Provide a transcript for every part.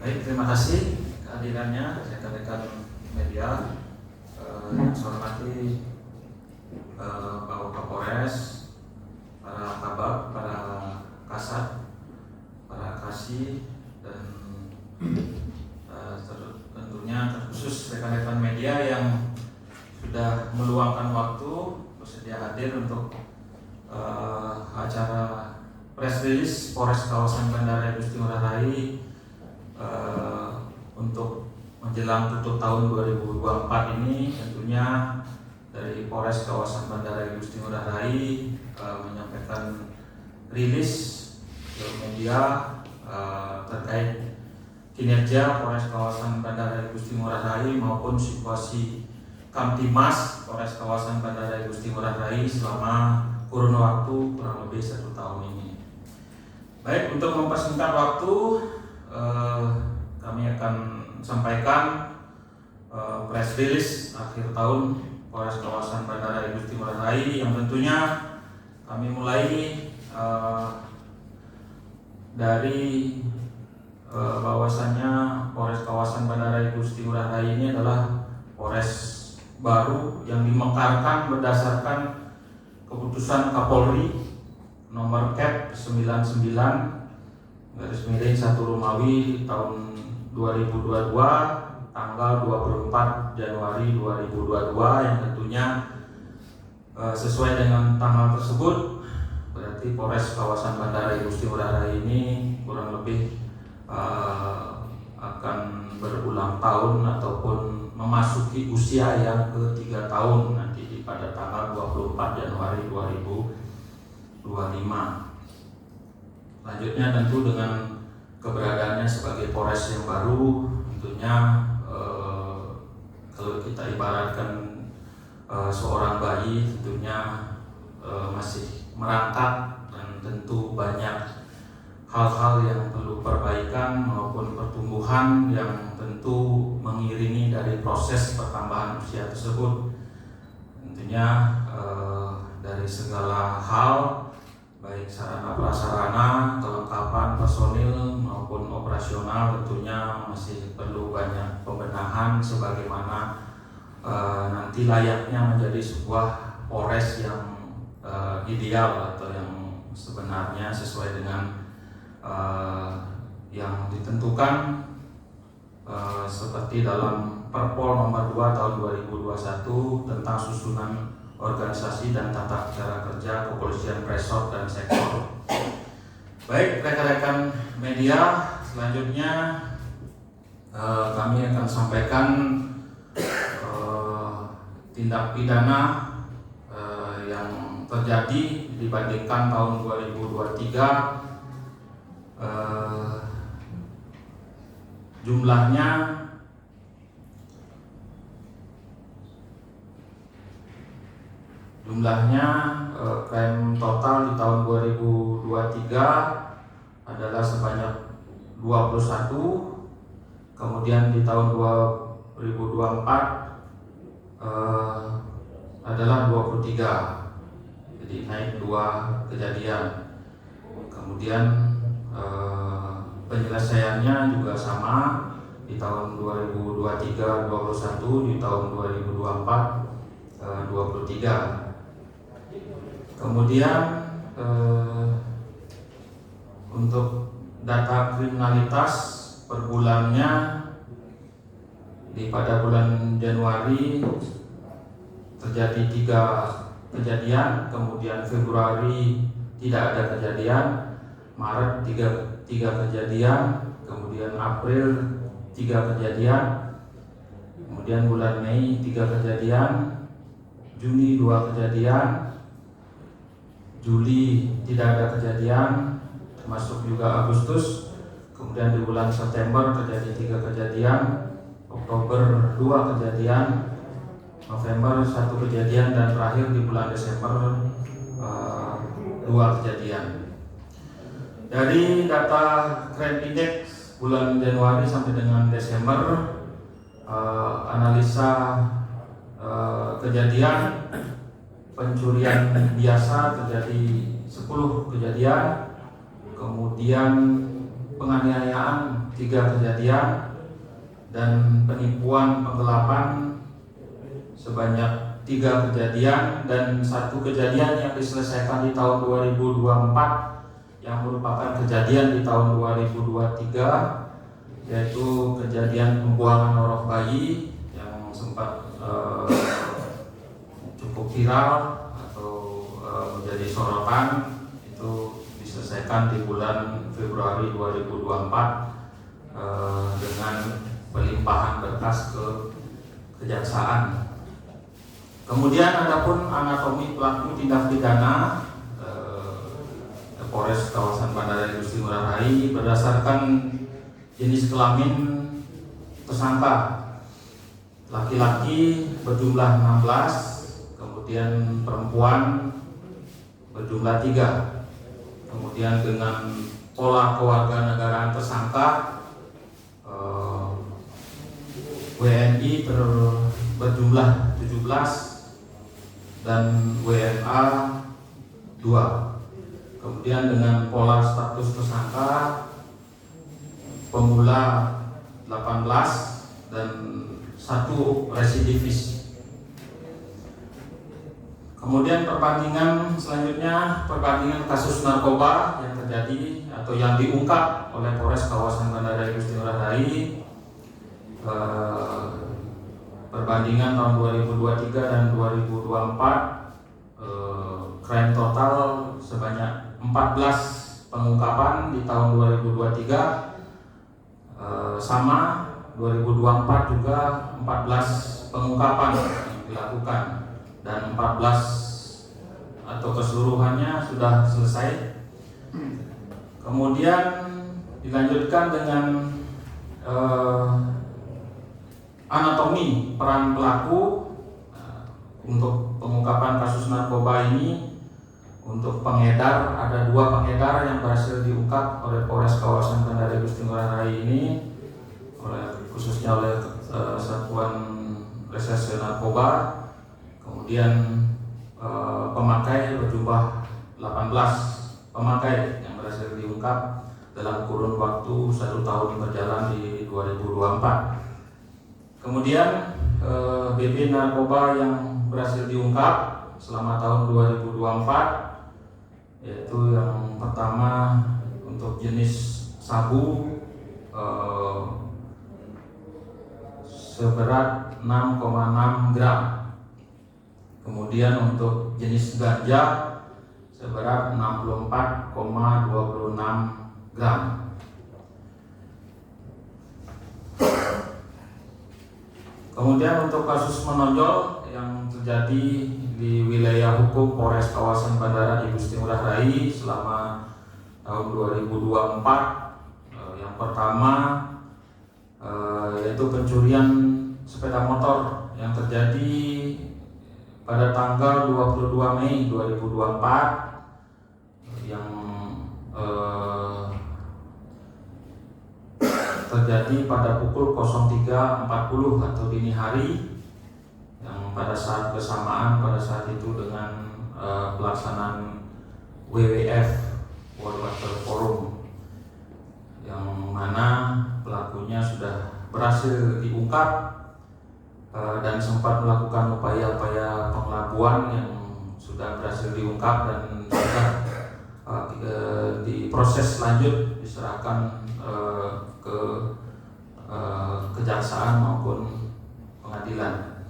Baik, terima kasih kehadirannya rekan-rekan media. Yang saya hormati Bapak Kapolres, para kabak, para kasat, para kasih, dan tentunya terkhusus rekan-rekan media yang sudah meluangkan waktu bersedia hadir untuk acara press release Polres Kawasan Bandara Igusti Ngurah Rai untuk menjelang tutup tahun 2024 ini. Tentunya dari Polres Kawasan Bandara Igusti Ngurah Rai menyampaikan rilis ke media terkait kinerja Polres Kawasan Bandara Igusti Ngurah Rai maupun situasi Kamtimas Polres Kawasan Bandara Igusti Ngurah Rai selama kurun waktu kurang lebih 1 tahun ini. Baik, untuk mempersingkat waktu, kami akan sampaikan press release akhir tahun Polres Kawasan Bandara Igusti Ngurah Rai yang tentunya kami mulai dari bahwasannya Polres Kawasan Bandara Igusti Ngurah Rai ini adalah Polres baru yang dimekarkan berdasarkan keputusan Kapolri nomor Cap 99 garis miring 1 Romawi tahun 2022 tanggal 24 Januari 2022 yang tentunya sesuai dengan tanggal tersebut berarti Polres Kawasan Bandara Igusti Ngurah Rai ini kurang lebih akan berulang tahun ataupun memasuki usia yang ke-3 tahun nanti pada tanggal 24 Januari 2025. Selanjutnya tentu dengan keberadaannya sebagai Polres yang baru, tentunya kalau kita ibaratkan seorang bayi tentunya masih merangkak dan tentu banyak hal-hal yang perlu perbaikan maupun pertumbuhan yang tentu mengiringi dari proses pertambahan usia tersebut. Tentunya dari segala hal baik sarana prasarana, kelengkapan personil maupun operasional tentunya masih perlu banyak pembenahan sebagaimana nanti layaknya menjadi sebuah Polres yang ideal atau yang sebenarnya sesuai dengan yang ditentukan seperti dalam Perpol nomor 2 tahun 2021 tentang susunan organisasi dan tata cara kerja kepolisian resort dan sektor. Baik rekan-rekan media, selanjutnya kami akan sampaikan tindak pidana yang terjadi dibandingkan tahun 2023. Jumlahnya klaim total di tahun 2023 adalah sebanyak 21, kemudian di tahun 2024 adalah 23, jadi naik 2 kejadian. Kemudian penyelesaiannya juga sama di tahun 2023 21, di tahun 2024 23. Kemudian untuk data kriminalitas per bulannya pada bulan Januari terjadi 3 kejadian, kemudian Februari tidak ada kejadian, Maret 3 kejadian, kemudian April 3 kejadian, kemudian bulan Mei 3 kejadian, Juni 2 kejadian, Juli tidak ada kejadian, termasuk juga Agustus, kemudian di bulan September terjadi 3 kejadian, Oktober 2 kejadian, November 1 kejadian, dan terakhir di bulan Desember 2 kejadian. Dari data Crime Index bulan Januari sampai dengan Desember, analisa kejadian pencurian biasa terjadi 10 kejadian, kemudian penganiayaan 3 kejadian dan penipuan penggelapan sebanyak 3 kejadian dan 1 kejadian yang diselesaikan di tahun 2024 yang merupakan kejadian di tahun 2023, yaitu kejadian pembuangan orok bayi yang sempat cukup viral atau menjadi sorotan. Itu diselesaikan di bulan Februari 2024 dengan pelimpahan berkas ke kejaksaan. Kemudian adapun anatomi pelaku tindak pidana, Polres kawasan Bandara Igusti Ngurah Rai berdasarkan jenis kelamin tersangka, laki-laki berjumlah 16, kemudian perempuan berjumlah 3. Kemudian dengan pola kewarganegaraan tersangka, WNI berjumlah 17 dan WNA 2. Kemudian dengan pola status tersangka, pemula 18 dan 1 residivis. Kemudian perbandingan selanjutnya, perbandingan kasus narkoba yang terjadi atau yang diungkap oleh Polres kawasan Bandara Igusti Ngurah Rai, perbandingan tahun 2023 dan 2024, crime total sebanyak 14 pengungkapan di tahun 2023, sama 2024 juga 14 pengungkapan yang dilakukan dan 14 atau keseluruhannya sudah selesai. Kemudian dilanjutkan dengan anatomi peran pelaku untuk pengungkapan kasus narkoba ini. Untuk pengedar, ada 2 pengedar yang berhasil diungkap oleh Polres kawasan Bandara Igusti Ngurah Rai ini, khususnya oleh Satuan Reserse Narkoba. Kemudian pemakai berjumlah 18 pemakai yang berhasil diungkap dalam kurun waktu 1 tahun berjalan di 2024. Kemudian BB narkoba yang berhasil diungkap selama tahun 2024, yaitu yang pertama untuk jenis sabu seberat 6,6 gram. Kemudian untuk jenis ganja seberat 64,26 gram. Kemudian untuk kasus menonjol yang terjadi di wilayah hukum Polres kawasan Bandara Igusti Ngurah Rai selama tahun 2024, yang pertama yaitu pencurian sepeda motor yang terjadi pada tanggal 22 Mei 2024 yang terjadi pada pukul 03.40 atau dini hari, yang pada saat bersamaan pada saat itu dengan pelaksanaan WWF World Water Forum, yang mana pelakunya sudah berhasil diungkap dan sempat melakukan upaya-upaya pengelabuan yang sudah berhasil diungkap dan sudah di proses lanjut diserahkan ke kejaksaan maupun pengadilan.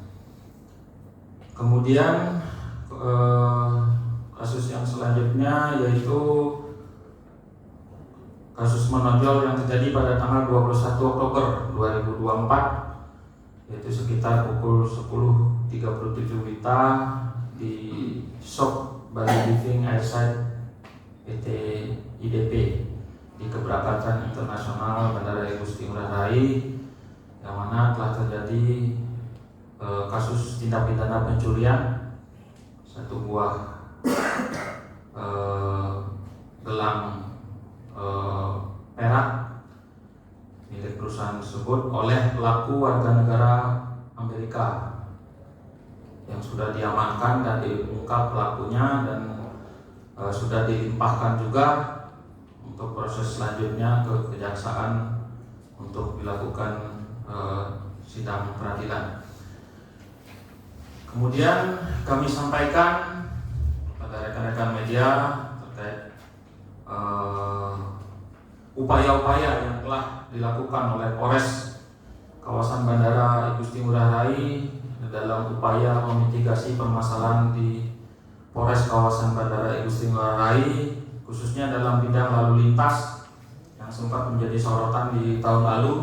Kemudian kasus yang selanjutnya yaitu kasus menonjol yang terjadi pada tanggal 21 Oktober 2024, yaitu sekitar pukul 10.37 WITA di shop Bali Living Airside PT IDP di Keberangkatan Internasional Bandara Igusti Ngurah Rai, yang mana telah terjadi kasus tindak pidana pencurian 1 buah gelang perak milik perusahaan tersebut oleh pelaku warga negara Amerika yang sudah diamankan dan diungkap pelakunya dan sudah dilimpahkan juga untuk proses selanjutnya ke kejaksaan untuk dilakukan sidang peradilan. Kemudian kami sampaikan kepada rekan-rekan media terkait upaya-upaya yang telah dilakukan oleh Polres kawasan Bandara Igusti Ngurah Rai dalam upaya memitigasi permasalahan di Polres kawasan Bandara Igusti Ngurah Rai, khususnya dalam bidang lalu lintas yang sempat menjadi sorotan di tahun lalu.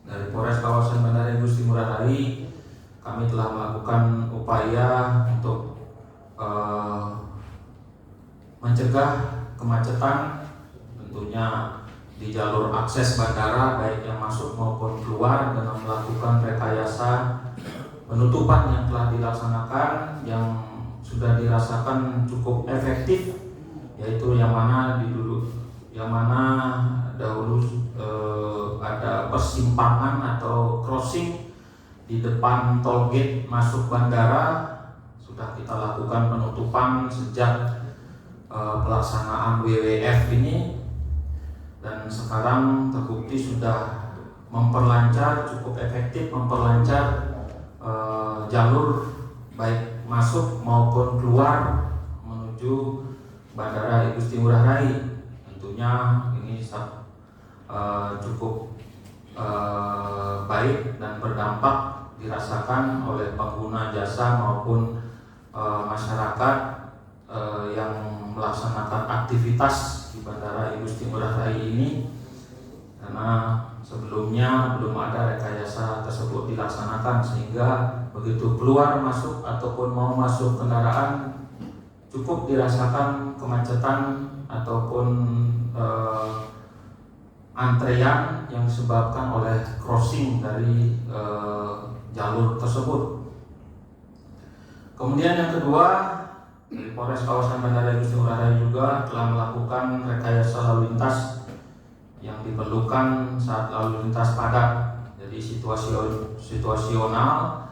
Dari Polres kawasan Bandara Igusti Ngurah Rai, kami telah melakukan upaya untuk mencegah kemacetan, tentunya di jalur akses bandara baik yang masuk maupun keluar, dengan melakukan rekayasa penutupan yang telah dilaksanakan yang sudah dirasakan cukup efektif, yaitu yang mana dahulu ada persimpangan atau crossing di depan tol gate masuk bandara, sudah kita lakukan penutupan sejak pelaksanaan WWF ini, dan sekarang terbukti sudah cukup efektif memperlancar jalur baik masuk maupun keluar menuju Bandara Igusti Ngurah Rai. Tentunya ini cukup baik dan berdampak dirasakan oleh pengguna jasa maupun masyarakat yang melaksanakan aktivitas di Bandara Igusti Ngurah Rai ini, karena sebelumnya belum ada rekayasa tersebut dilaksanakan, sehingga begitu keluar masuk ataupun mau masuk kendaraan cukup dirasakan kemacetan ataupun antrean yang disebabkan oleh crossing dari jalur tersebut. Kemudian yang kedua, dari Polres kawasan Bandara Igusti Ngurah Rai juga telah melakukan rekayasa lalu lintas yang diperlukan saat lalu lintas padat. Jadi situasional,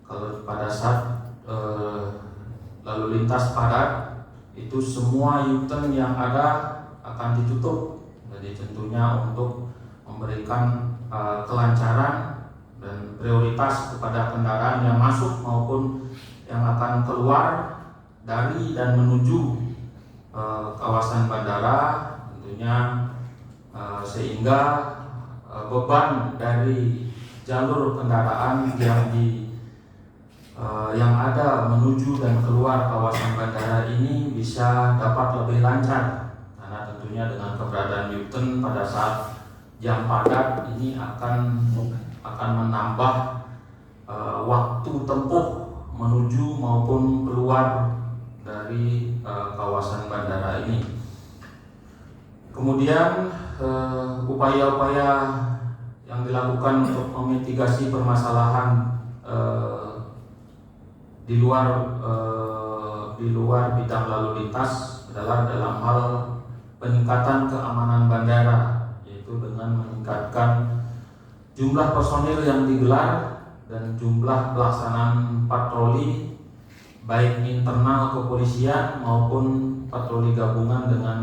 kalau pada saat lalu lintas padat itu semua U-turn yang ada akan ditutup. Jadi tentunya untuk memberikan kelancaran dan prioritas kepada kendaraan yang masuk maupun yang akan keluar dari dan menuju kawasan bandara, tentunya sehingga beban dari jalur kendaraan yang ada menuju dan keluar kawasan bandara ini bisa dapat lebih lancar, karena tentunya dengan keberadaan U-turn pada saat jam padat ini akan menambah waktu tempuh menuju maupun keluar dari kawasan bandara ini. Kemudian upaya-upaya yang dilakukan untuk memitigasi permasalahan di luar bidang lalu lintas adalah dalam hal peningkatan keamanan bandara, yaitu dengan meningkatkan jumlah personil yang digelar dan jumlah pelaksanaan patroli baik internal kepolisian maupun patroli gabungan dengan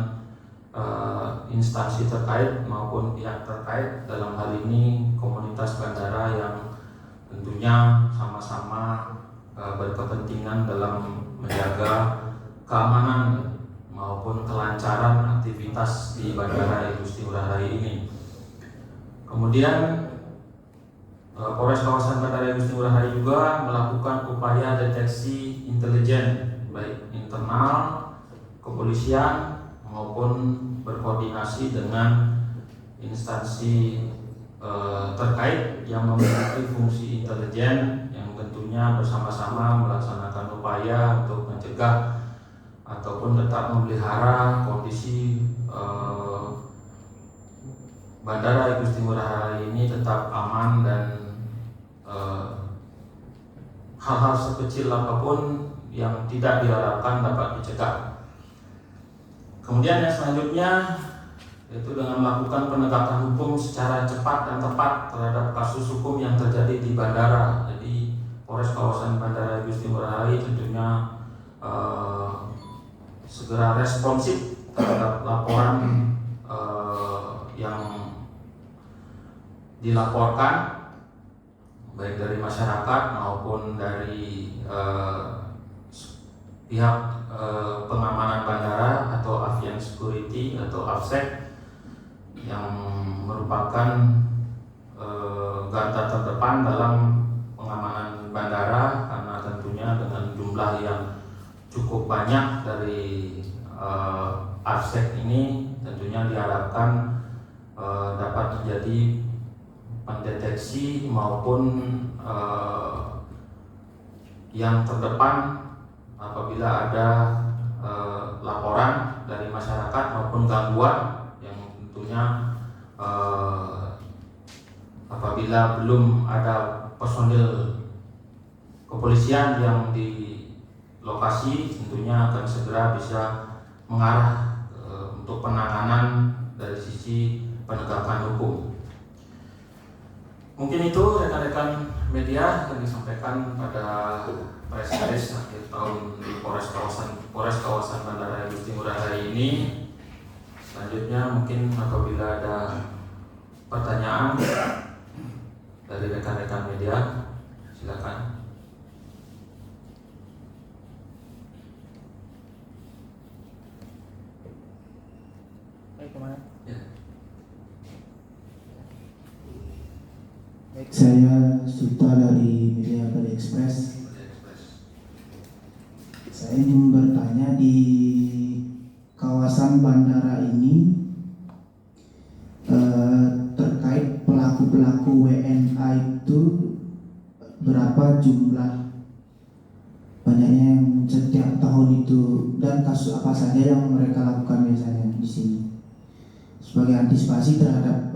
instansi terkait maupun pihak terkait, dalam hal ini komunitas bandara yang tentunya sama-sama berkepentingan dalam menjaga keamanan maupun kelancaran aktivitas di Bandara Igusti Ngurah Rai ini. Kemudian Polres kawasan Bandara Igusti Ngurah Rai juga melakukan upaya deteksi intelijen baik internal kepolisian maupun berkoordinasi dengan instansi terkait yang memiliki fungsi intelijen, yang tentunya bersama-sama melaksanakan upaya untuk mencegah ataupun tetap memelihara kondisi Bandara Igusti Ngurah Rai ini tetap aman dan hal-hal sekecil apapun yang tidak diharapkan dapat dicegah. Kemudian yang selanjutnya yaitu dengan melakukan penegakan hukum secara cepat dan tepat terhadap kasus hukum yang terjadi di bandara. Jadi Polres kawasan Bandara Igusti Ngurah Rai tentunya segera responsif terhadap laporan yang dilaporkan baik dari masyarakat maupun dari pihak pengamanan bandara atau Avian Security atau AFSEC yang merupakan garda terdepan dalam pengamanan bandara, karena tentunya dengan jumlah yang cukup banyak dari AFSEC ini tentunya diharapkan dapat menjadi pendeteksi maupun yang terdepan apabila ada laporan dari masyarakat maupun gangguan yang tentunya apabila belum ada personil kepolisian yang di lokasi tentunya akan segera bisa mengarah untuk penanganan dari sisi penegakan hukum. Mungkin itu rekan-rekan media yang disampaikan pada press release akhir tahun di Polres kawasan Bandara Igusti Ngurah Rai ini. Selanjutnya mungkin apabila ada pertanyaan dari rekan-rekan media, silakan. Baik, kemana? Ya. Baik, saya Suta dari Media Bali Express. Saya ingin bertanya, di kawasan bandara ini terkait pelaku-pelaku WNA itu berapa jumlah banyaknya yang setiap tahun itu, dan kasus apa saja yang mereka lakukan biasanya di sini sebagai antisipasi terhadap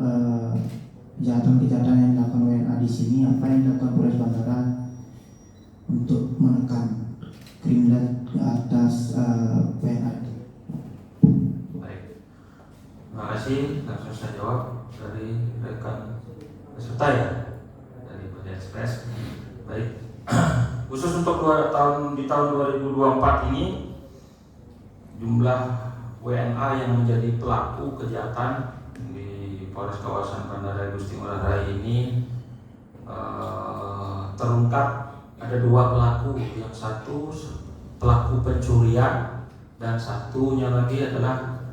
kejahatan-kejahatan yang dilakukan WNA di sini. Apa yang dilakukan Polres Bandara untuk menekan kriminal di atas WNA itu? Baik, terima kasih. Langsung saya jawab dari rekan peserta ya dari Media Express. Baik, khusus untuk di tahun 2024 ini jumlah WNA yang menjadi pelaku kejahatan di Polres kawasan Bandara Igusti Ngurah Rai ini terungkap ada 2 pelaku, yang satu pelaku pencurian dan satunya lagi adalah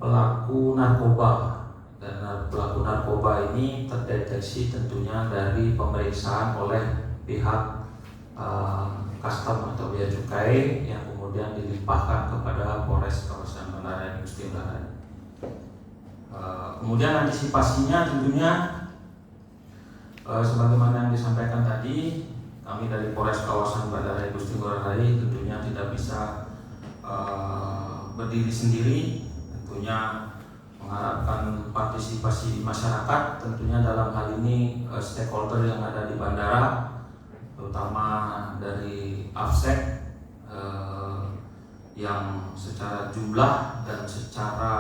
pelaku narkoba. Dan pelaku narkoba ini terdeteksi tentunya dari pemeriksaan oleh pihak custom atau bea cukai yang kemudian dilimpahkan kepada Polres kawasan Bandara Igusti Ngurah Rai. Kemudian antisipasinya tentunya sebagaimana yang disampaikan tadi, kami dari Polres kawasan Bandara Igusti Ngurah Rai tentunya tidak bisa berdiri sendiri, tentunya mengharapkan partisipasi masyarakat, tentunya dalam hal ini stakeholder yang ada di bandara, terutama dari AFSEC yang secara jumlah dan secara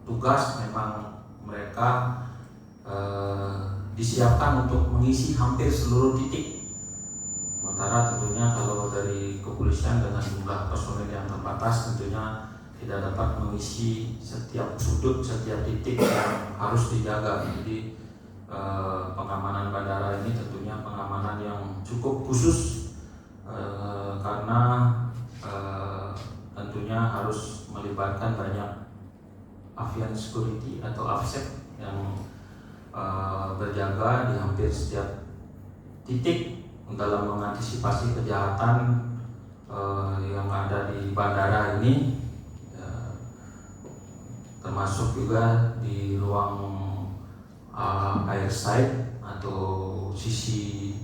tugas memang mereka disiapkan untuk mengisi hampir seluruh titik. Sementara tentunya kalau dari kepolisian dengan jumlah personil yang terbatas tentunya tidak dapat mengisi setiap sudut, setiap titik yang harus dijaga. Jadi pengamanan bandara ini tentunya pengamanan yang cukup khusus karena tentunya harus melibatkan banyak Avian Security atau AFSEC yang berjaga di hampir setiap titik dalam mengantisipasi kejahatan yang ada di bandara ini, termasuk juga di ruang airside atau sisi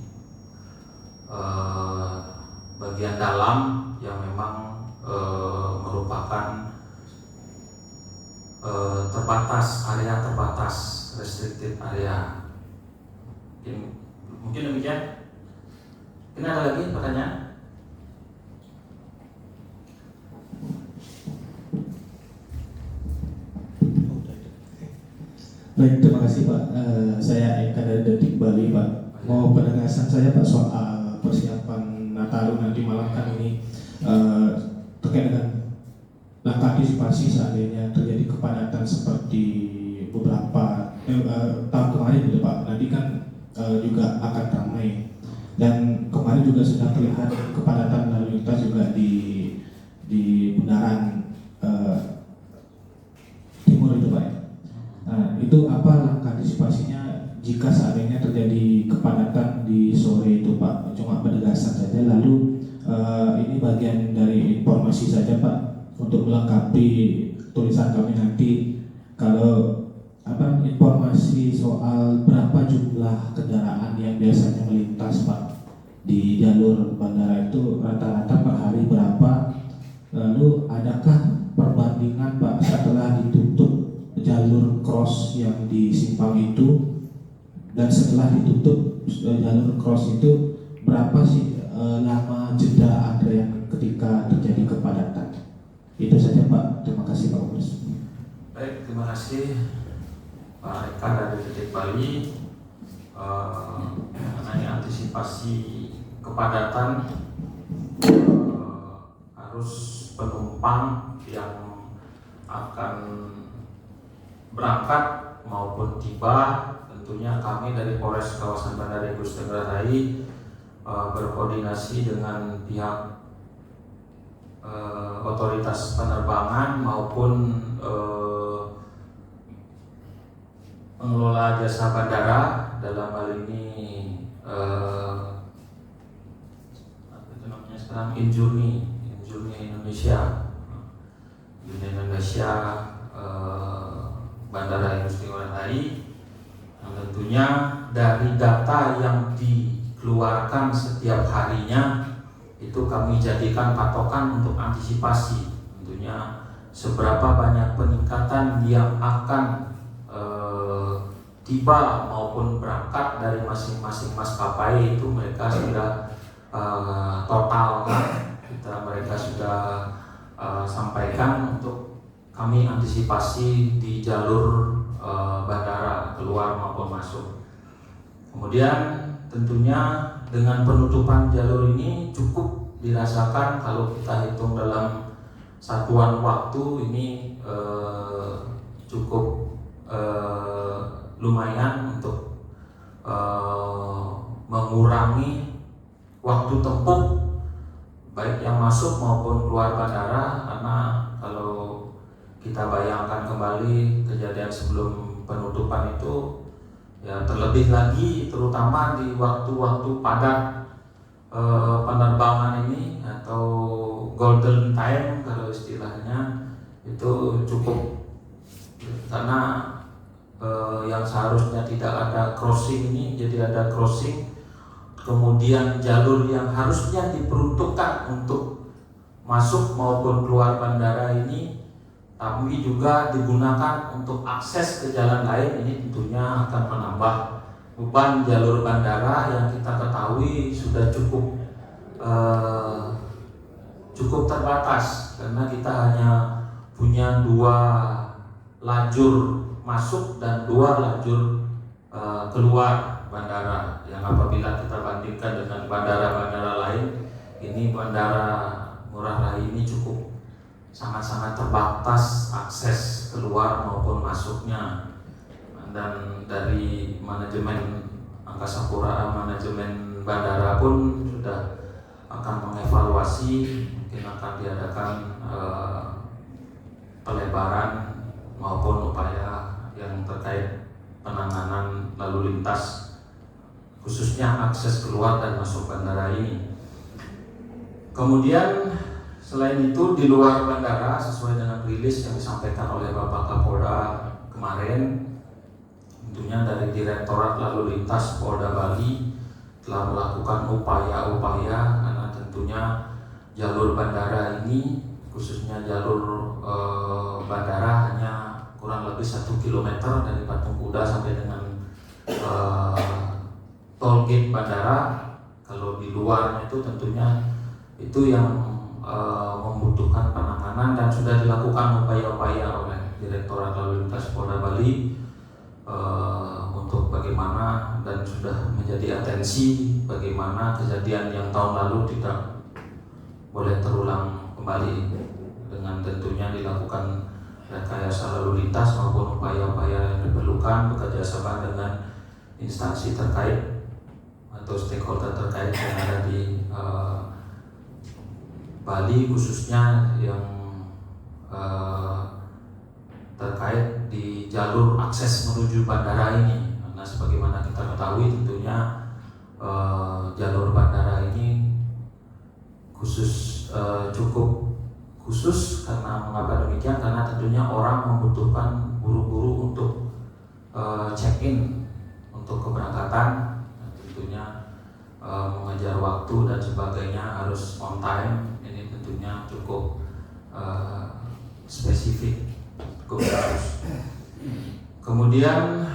bagian dalam yang memang merupakan area terbatas, restricted area. Mungkin demikian. Ini ada lagi pertanyaan? Baik, terima kasih Pak. Saya Eka dari Detik Bali Pak. Mau penegasan saya Pak soal persiapan Nataru nanti malam kan ini terkait dengan langkah antisipasi seandainya terjadi kepadatan seperti beberapa tahun kemarin gitu Pak, nanti kan juga akan ramai, dan kemarin juga sudah terlihat kepadatan lalu lintas juga di bundaran timur itu Pak. Nah, itu apa langkah antisipasinya jika seandainya terjadi kepadatan di sore itu Pak? Cuma penegasan saja, lalu ini bagian dari informasi saja Pak, untuk melengkapi tulisan kami nanti. Kalau informasi soal berapa jumlah kendaraan yang biasanya melintas Pak di jalur bandara itu rata-rata per hari berapa, lalu adakah perbandingan Pak setelah ditutup jalur cross yang di simpang itu dan setelah ditutup jalur cross itu, berapa sih lama jeda antrean ketika terjadi kepadatan? Itu saja Pak, terima kasih Pak Kapolres. Baik, terima kasih Pak Eka dari Detik Bali. Mengenai antisipasi kepadatan arus penumpang yang akan berangkat maupun tiba, tentunya kami dari Polres Kawasan Bandara Igusti Ngurah Rai berkoordinasi dengan pihak otoritas penerbangan maupun pengelola jasa bandara, dalam hal ini apa itu namanya sekarang Injurni Indonesia Bandara Igusti Ngurah Rai, yang tentunya dari data yang dikeluarkan setiap harinya itu kami jadikan patokan untuk antisipasi, tentunya seberapa banyak peningkatan yang akan tiba maupun berangkat dari masing-masing maskapai. Itu mereka sudah total mereka sudah sampaikan untuk kami antisipasi di jalur bandara keluar maupun masuk. Kemudian tentunya dengan penutupan jalur ini cukup dirasakan kalau kita hitung dalam satuan waktu ini cukup lumayan untuk mengurangi waktu tempuh baik yang masuk maupun keluar bandara, karena kalau kita bayangkan kembali kejadian sebelum penutupan itu, ya terlebih lagi terutama di waktu-waktu padat penerbangan ini atau golden time kalau istilahnya, itu cukup, karena yang seharusnya tidak ada crossing ini jadi ada crossing, kemudian jalur yang harusnya diperuntukkan untuk masuk maupun keluar bandara ini tapi juga digunakan untuk akses ke jalan lain, ini tentunya akan menambah beban jalur bandara yang kita ketahui sudah cukup terbatas, karena kita hanya punya 2 lajur masuk dan 2 lajur keluar bandara, yang apabila kita bandingkan dengan bandara-bandara lain, ini Bandara Ngurah Rai ini cukup sangat-sangat terbatas akses keluar maupun masuknya. Dan dari manajemen Angkasa Pura, manajemen bandara pun sudah akan mengevaluasi, mungkin akan diadakan pelebaran maupun upaya yang terkait penanganan lalu lintas, khususnya akses keluar dan masuk bandara ini. Kemudian selain itu di luar bandara, sesuai dengan rilis yang disampaikan oleh Bapak Kapolda kemarin, tentunya dari Direktorat Lalu Lintas Polda Bali telah melakukan upaya-upaya, karena tentunya jalur bandara ini, khususnya jalur bandara hanya kurang lebih 1 km dari Patung Kuda sampai dengan tol gate bandara. Kalau di luarnya itu tentunya itu yang membutuhkan penanganan, dan sudah dilakukan upaya-upaya oleh Direktorat Lalu Lintas Polda Bali untuk bagaimana, dan sudah menjadi atensi bagaimana kejadian yang tahun lalu tidak boleh terulang kembali, dengan tentunya dilakukan rekayasa lalu lintas maupun upaya-upaya yang diperlukan bekerja sama dengan instansi terkait atau stakeholder terkait yang ada di Bali, khususnya yang terkait di jalur akses menuju bandara ini. Karena sebagaimana kita ketahui tentunya jalur bandara ini cukup khusus. Karena mengapa demikian? Karena tentunya orang membutuhkan buru-buru untuk check-in untuk keberangkatan, tentunya mengejar waktu dan sebagainya harus on time. Ini tentunya cukup spesifik, cukup khusus. Kemudian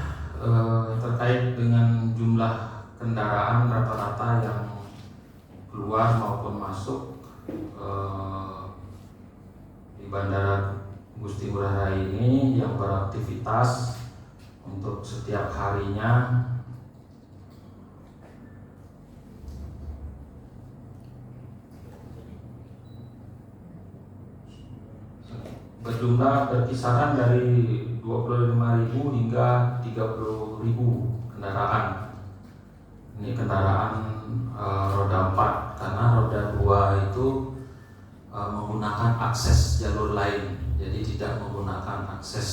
terkait dengan jumlah kendaraan rata-rata yang keluar maupun masuk di Bandara Gusti Ngurah Rai ini yang beraktivitas untuk setiap harinya berkisaran dari 25.000 hingga 30.000 kendaraan. Ini kendaraan roda 4, karena roda 2 itu menggunakan akses jalur lain, jadi tidak menggunakan akses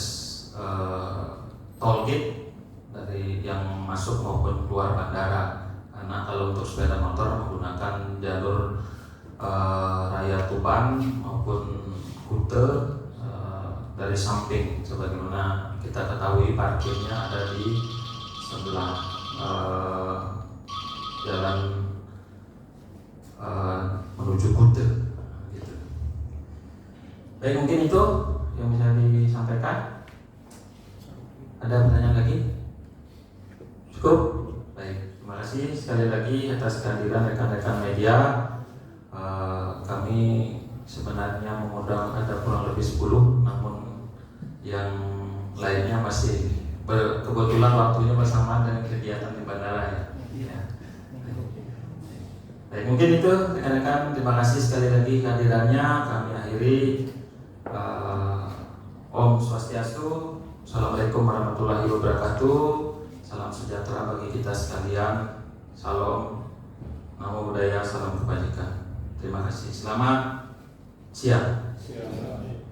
toll gate dari yang masuk maupun keluar bandara. Karena kalau untuk sepeda motor menggunakan jalur Raya Tuban maupun Kute dari samping, sebagaimana kita ketahui parkirnya ada di sebelah jalan menuju Kute. Gitu. Baik, mungkin itu yang bisa disampaikan. Ada pertanyaan lagi? Cukup? Baik, terima kasih sekali lagi atas kehadiran rekan-rekan media. Kami sebenarnya mengundang ada kurang lebih 10, namun yang lainnya masih kebetulan waktunya bersamaan dengan kegiatan di bandara ya. Baik, mungkin itu rekan-rekan, terima kasih sekali lagi kehadirannya. Kami akhiri. Om Swastiastu, Assalamualaikum warahmatullahi wabarakatuh. Salam sejahtera bagi kita sekalian. Salam, namo buddhaya, salam kebajikan. Terima kasih. Selamat siang.